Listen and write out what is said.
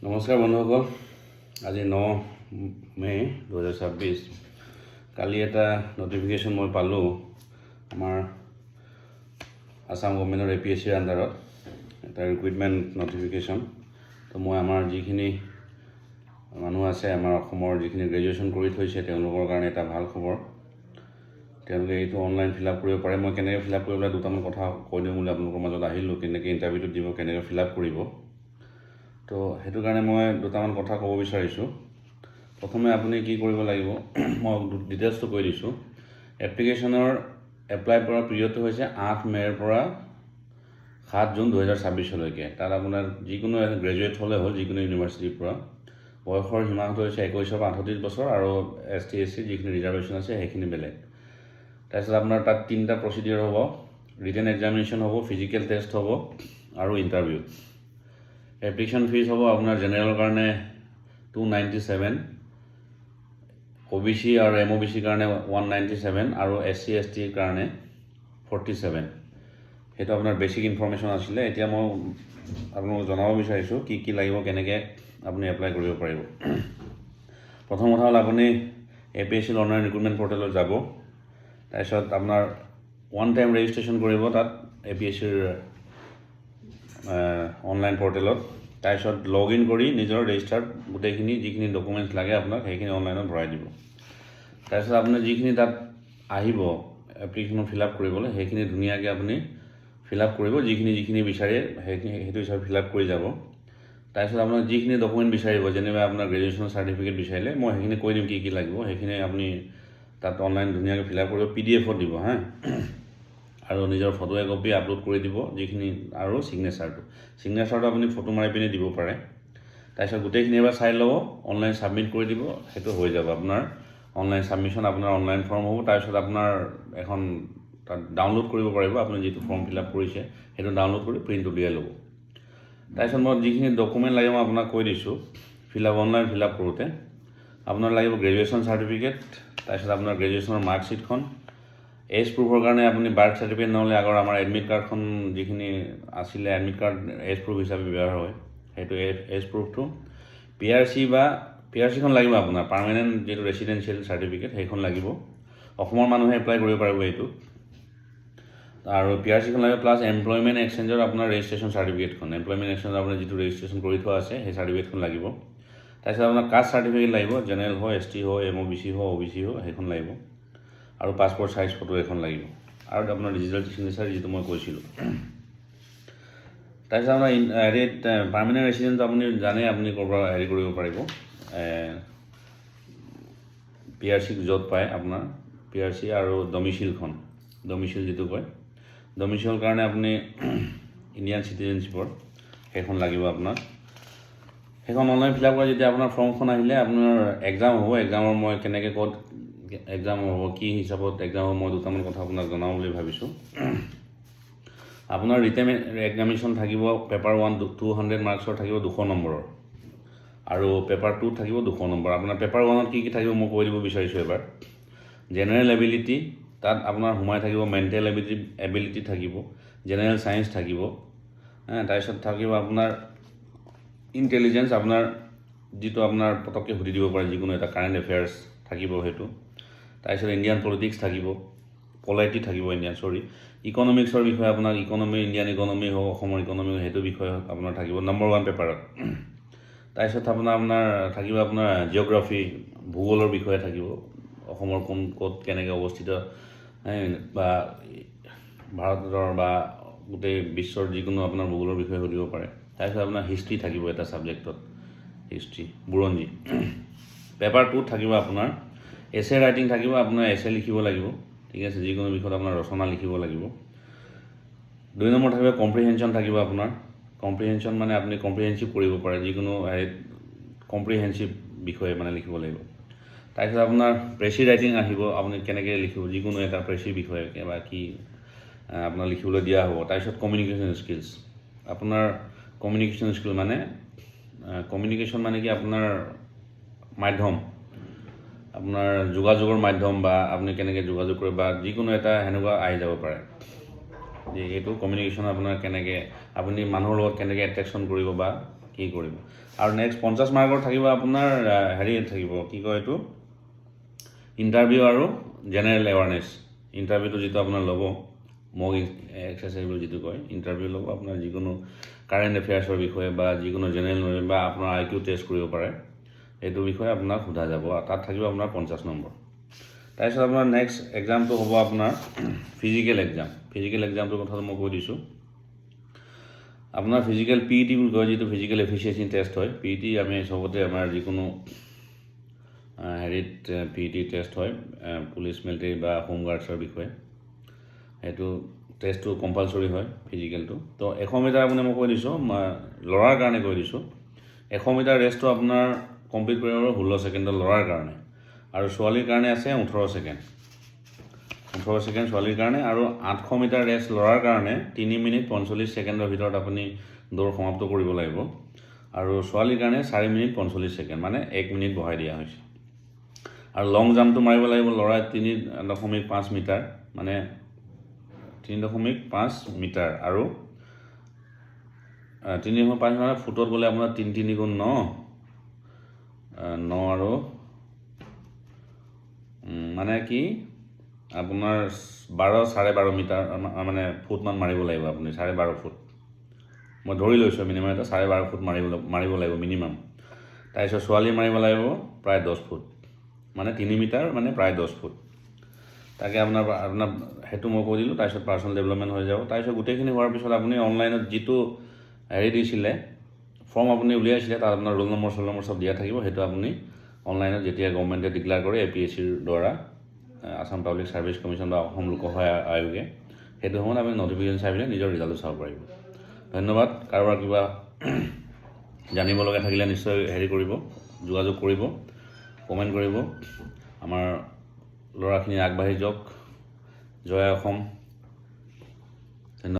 নমস্কাৰ বন্ধুসকল, আজি 9 মে 2026। কালি এটা নটিফিকেশ্যন মই পালোঁ আমাৰ আসাম গভৰ্ণমেণ্টৰ APSCৰ আণ্ডাৰত এটা ৰিক্ৰুইটমেণ্ট নটিফিকেশ্যন। তো মই আমাৰ যিখিনি মানুহ আছে, আমাৰ অসমৰ যিখিনি গ্ৰেজুৱেশ্যন কৰি থৈছে তেওঁলোকৰ কাৰণে এটা ভাল খবৰ। তেওঁলোকে এইটো অনলাইন ফিল আপ কৰিব পাৰে। মই কেনেকৈ ফিল আপ কৰিব লাগে দুটামান কথা কৈ দিওঁ বুলি আপোনালোকৰ মাজত আহিলোঁ। কেনেকৈ ইণ্টাৰভিউটো দিব, কেনেকৈ ফিল আপ কৰিব, তো সেইটো কাৰণে মই দুটামান কথা ক'ব বিচাৰিছোঁ। প্ৰথমে আপুনি কি কৰিব লাগিব মই ডিটেইলছটো কৈ দিছোঁ। এপ্লিকেশ্যনৰ এপ্লাই কৰা পিৰিয়ডটো হৈছে 8 মে'ৰ পৰা 7 জুন 2026লৈকে। তাত আপোনাৰ যিকোনো গ্ৰেজুৱেট হ'লে হ'ল, যিকোনো ইউনিভাৰ্চিটিৰ পৰা। বয়সৰ সীমাটো হৈছে 21 পৰা 38 বছৰ, আৰু ST SC যিখিনি ৰিজাৰ্ভেশ্যন আছে সেইখিনি বেলেগ। তাৰপিছত আপোনাৰ তাত 3টা প্ৰচিডিউৰ হ'ব। ৰিটেন এক্সামিনেশ্যন হ'ব, ফিজিকেল টেষ্ট হ'ব আৰু ইণ্টাৰভিউ। এপ্লিকেশ্যন ফিজ হ'ব আপোনাৰ জেনেৰেলৰ কাৰণে 297, OBC আৰু MOBCৰ কাৰণে 197 আৰু SC STৰ কাৰণে 47। সেইটো আপোনাৰ বেছিক ইনফৰ্মেশ্যন আছিলে। এতিয়া মই আপোনালোকক জনাব বিচাৰিছোঁ কি কি লাগিব, কেনেকৈ আপুনি এপ্লাই কৰিব পাৰিব। প্ৰথম কথা হ'ল আপুনি APSCৰ অনলাইন ৰিক্ৰুটমেণ্ট পৰ্টেলত যাব। তাৰপিছত আপোনাৰ ওৱান টাইম ৰেজিষ্ট্ৰেশ্যন কৰিব তাত APSCৰ অনলাইন পৰ্টেলত। তাৰপিছত লগ ইন কৰি নিজৰ ৰেজিষ্টাৰ্ড গোটেইখিনি যিখিনি ডকুমেণ্টছ লাগে আপোনাক সেইখিনি অনলাইনত ভৰাই দিব। তাৰপিছত আপুনি যিখিনি তাত আহিব এপ্লিকেশ্যন ফিল আপ কৰিবলৈ, সেইখিনি ধুনীয়াকৈ আপুনি ফিল আপ কৰিব। যিখিনি বিচাৰে সেইটো হিচাপে ফিল আপ কৰি যাব। তাৰপিছত আপোনাৰ যিখিনি ডকুমেণ্ট বিচাৰিব, যেনিবা আপোনাৰ গ্ৰেজুৱেশ্যনৰ চাৰ্টিফিকেট বিচাৰিলে, মই সেইখিনি কৈ দিম কি লাগিব। সেইখিনি আপুনি তাত অনলাইন ধুনীয়াকৈ ফিল আপ কৰিব, PDF দিব হা, আৰু নিজৰ ফটো একপি আপলোড কৰি দিব যিখিনি, আৰু ছিগনেচাৰটো আপুনি ফটো মাৰি পিনি দিব পাৰে। তাৰপিছত গোটেইখিনি এবাৰ চাই ল'ব, অনলাইন ছাবমিট কৰি দিব, সেইটো হৈ যাব আপোনাৰ অনলাইন ছাবমিশ্যন। আপোনাৰ অনলাইন ফৰ্ম হ'ব। তাৰপিছত আপোনাৰ এখন তাত ডাউনলোড কৰিব পাৰিব। আপুনি যিটো ফৰ্ম ফিল আপ কৰিছে সেইটো ডাউনলোড কৰি প্ৰিণ্ট উলিয়াই ল'ব। তাৰপিছত মই যিখিনি ডকুমেণ্ট লাগে মই আপোনাক কৈ দিছোঁ। অনলাইন ফিল আপ কৰোঁতে আপোনাৰ লাগিব গ্ৰেজুৱেশ্যন চাৰ্টিফিকেট, তাৰপিছত আপোনাৰ গ্ৰেজুৱেশ্যনৰ মাৰ্কশ্বিটখন, এজ প্ৰুফৰ কাৰণে আপুনি বাৰ্থ চাৰ্টিফিকেট নহ'লে আগৰ আমাৰ এডমিট কাৰ্ডখন যিখিনি আছিলে, এডমিট কাৰ্ড এজ প্ৰুফ হিচাপে ব্যৱহাৰ হয়, সেইটো এজ প্ৰুফটো, PRCখন লাগিব আপোনাৰ, পাৰ্মানেণ্ট যিটো ৰেচিডেঞ্চিয়েল চাৰ্টিফিকেট সেইখন লাগিব। অসমৰ মানুহে এপ্লাই কৰিব পাৰিব এইটো। আৰু PRCখন লাগিব, প্লাছ এমপ্লয়মেণ্ট এক্সচেঞ্জৰ আপোনাৰ ৰেজিষ্ট্ৰেশ্যন চাৰ্টিফিকেটখন, এমপ্লয়মেণ্ট এক্সচেঞ্জৰ আপোনাৰ যিটো ৰেজিষ্ট্ৰেশ্যন কৰি থোৱা আছে সেই চাৰ্টিফিকেটখন লাগিব। তাৰপিছত আপোনাৰ কাষ্ট চাৰ্টিফিকেট লাগিব, জেনেৰেল হয়, ST হয়, MOBC হয়, OBC হয়, সেইখন লাগিব। আৰু পাছপৰ্ট চাইজ ফটো এখন লাগিব, আৰু আপোনাৰ ডিজিটেল ছিগনেচাৰ যিটো মই কৈছিলোঁ। তাৰপিছত আপোনাৰ পাৰ্মানেণ্ট ৰেচিডেণ্ট আপুনি জানে, আপুনি ক'ৰ পৰা হেৰি কৰিব পাৰিব, PRC য'ত পায় আপোনাৰ PRC আৰু ডমিচিল যিটো কয়, ডমিচিলৰ কাৰণে আপুনি ইণ্ডিয়ান চিটিজেনশ্বিপৰ সেইখন লাগিব আপোনাৰ। সেইখন অনলাইন ফিল আপ কৰি যেতিয়া আপোনাৰ ফৰ্মখন আহিলে আপোনাৰ এক্সাম হ'ব। এক্সামৰ মই কেনেকৈ ক'ত এক্সাম হ'ব, কি হিচাপত এক্সাম হ'ব, মই দুটামান কথা আপোনাক জনাওঁ বুলি ভাবিছোঁ। আপোনাৰ ৰিটেন এক্সামিনেশ্যন থাকিব। পেপাৰ 1 200 মাৰ্কছৰ থাকিব 200 নম্বৰৰ, আৰু পেপাৰ 2 থাকিব 200 নম্বৰ। আপোনাৰ পেপাৰ 1ত কি থাকিব মই কৈ দিব বিচাৰিছোঁ এবাৰ। জেনেৰেল এবিলিটি, তাত আপোনাৰ সোমাই থাকিব মেণ্টেল এবিলিটি থাকিব, জেনেৰেল ছায়েন্স থাকিব, তাৰপিছত থাকিব আপোনাৰ ইণ্টেলিজেঞ্চ, আপোনাৰ যিটো আপোনাৰ পটককৈ সুধি দিব পাৰে যিকোনো এটা কাৰেণ্ট এফেয়াৰ্ছ থাকিব সেইটো। তাৰপিছত ইণ্ডিয়ান পলিটিক্স থাকিব, পলাইটি থাকিব ইকনমিক্সৰ বিষয়ে আপোনাৰ ইণ্ডিয়ান ইকনমি হওক, অসমৰ ইকনমি হওক, সেইটো বিষয়ে আপোনাৰ থাকিব নম্বৰ 1 পেপাৰত। তাৰপিছত আপোনাৰ থাকিব আপোনাৰ জিঅ'গ্ৰাফী, ভূগোলৰ বিষয়ে থাকিব, অসমৰ ক'ত কেনেকৈ অৱস্থিত, বা ভাৰতৰ বা গোটেই বিশ্বৰ যিকোনো আপোনাৰ ভূগোলৰ বিষয়ে সুধিব পাৰে। তাৰপিছত আপোনাৰ হিষ্ট্ৰী থাকিব এটা ছাবজেক্টত, বুৰঞ্জী। পেপাৰ 2 থাকিব আপোনাৰ এছে ৰাইটিং থাকিব, আপোনাৰ এছে লিখিব লাগিব, ঠিক আছে, যিকোনো বিষয়ত আপোনাৰ ৰচনা লিখিব লাগিব। 2 নম্বৰ থাকিব কম্প্ৰিহেনশ্যন থাকিব আপোনাৰ। কম্প্ৰিহেনশ্যন মানে আপুনি কম্প্ৰিহেনচিভ কৰিব পাৰে, যিকোনো কম্প্ৰিহেনচিভ বিষয়ে মানে লিখিব লাগিব। তাৰপিছত আপোনাৰ প্ৰেছি ৰাইটিং আহিব, আপুনি কেনেকৈ লিখিব যিকোনো এটা প্ৰেছি বিষয়ে বা কি আপোনাৰ লিখিবলৈ দিয়া হ'ব। তাৰপিছত কমিউনিকেশ্যন স্কিলছ, আপোনাৰ কমিউনিকেশ্যন স্কিল মানে কমিউনিকেশ্যন মানে কি আপোনাৰ মাধ্যম, আপোনাৰ যোগাযোগৰ মাধ্যম, বা আপুনি কেনেকৈ যোগাযোগ কৰে, বা যিকোনো এটা সেনেকুৱা আহি যাব পাৰে। এইটো কমিউনিকেশ্যন আপোনাৰ কেনেকৈ আপুনি মানুহৰ লগত কেনেকৈ এট্ৰেকশ্যন কৰিব, বা কি কৰিব। আৰু নেক্সট 50 মাৰ্কৰ থাকিব আপোনাৰ হেৰি থাকিব, কি কয় এইটো, ইণ্টাৰভিউ আৰু জেনেৰেল এৱাৰনেছ। ইণ্টাৰভিউটো যিটো আপোনাৰ ল'ব, মক এক্সাৰচাইজ বুলি যিটো কয়, ইণ্টাৰভিউ ল'ব আপোনাৰ যিকোনো কাৰেণ্ট এফেয়াৰ্ছৰ বিষয়ে বা যিকোনো জেনেৰেল নলেজ বা আপোনাৰ IQ টেষ্ট কৰিব পাৰে, সেইটো বিষয়ে আপোনাক সোধা যাব। তাত থাকিব আপোনাৰ 50 নম্বৰ। তাৰপিছত আপোনাৰ নেক্সট এক্সামটো হ'ব আপোনাৰ ফিজিকেল এক্সাম। ফিজিকেল এক্সামটোৰ কথাটো মই কৈ দিছোঁ। আপোনাৰ ফিজিকেল PET বুলি কয়, যিটো ফিজিকেল এফিচিয়েঞ্চি টেষ্ট হয়। PET আমি চবতে আমাৰ যিকোনো হেৰিত PET টেষ্ট হয়, পুলিচ মিলিটাৰী বা হোমগাৰ্ডছৰ বিষয়ে। সেইটো টেষ্টটো কম্পালচৰি হয় ফিজিকেলটো। তো 100 মিটাৰ আপুনি মই কৈ দিছোঁ, ল'ৰাৰ কাৰণে কৈ দিছোঁ। 100 মিটাৰ ৰেচটো আপোনাৰ কমপ্লিট কৰিব 16 ছেকেণ্ডৰ ল'ৰাৰ কাৰণে, আৰু ছোৱালীৰ কাৰণে আছে 18 ছেকেণ্ড। 18 ছেকেণ্ড ছোৱালীৰ কাৰণে। আৰু 800 মিটাৰ ৰেচ ল'ৰাৰ কাৰণে 3 মিনিট 45 ছেকেণ্ডৰ ভিতৰত আপুনি দৌৰ সমাপ্ত কৰিব লাগিব। আৰু ছোৱালীৰ কাৰণে 4 মিনিট 45 ছেকেণ্ড, মানে 1 মিনিট বঢ়াই দিয়া হৈছে। আৰু লং জাম্পটো মাৰিব লাগিব ল'ৰাই 3.5 মিটাৰ, মানে 3.5 মিটাৰ। আৰু 3.5 মানে ফুটত গ'লে আপোনাৰ 3 3 গুণ 9 আৰু মানে কি আপোনাৰ 12.5 মিটাৰ মানে ফুটমান মাৰিব লাগিব আপুনি, 12.5 ফুট। মই ধৰি লৈছোঁ মিনিমাম এটা 12.5 ফুট মাৰিব লাগিব মিনিমাম। তাৰপিছত ছোৱালী মাৰিব লাগিব প্ৰায় 10 ফুট, মানে 3 মিটাৰ মানে প্ৰায় 10 ফুট। তাকে আপোনাৰ সেইটো মই কৈ দিলোঁ। তাৰপিছত পাৰ্চনেল ডেভেলপমেণ্ট হৈ যাব। তাৰপিছত গোটেইখিনি হোৱাৰ পিছত আপুনি অনলাইনত যিটো হেৰি দিছিলে, ফৰ্ম আপুনি উলিয়াইছিলে, তাত আপোনাৰ ৰোল নম্বৰ চব দিয়া থাকিব। সেইটো আপুনি অনলাইনত যেতিয়া গভৰ্ণমেণ্টে ডিক্লেয়াৰ কৰে APSCৰ দ্বাৰা, আসাম পাব্লিক ছাৰ্ভিচ কমিশ্যন বা অসম লোকসেৱা আয়োগে, সেইটো সময়ত আপুনি নটিফিকেশ্যন চাই পেলাই নিজৰ ৰিজাল্টটো চাব পাৰিব। ধন্যবাদ। কাৰোবাৰ কিবা জানিব লগা থাকিলে নিশ্চয় হেৰি কৰিব, যোগাযোগ কৰিব, কমেণ্ট কৰিব। আমাৰ ল'ৰাখিনি আগবাঢ়ি যাওক। জয় অসম।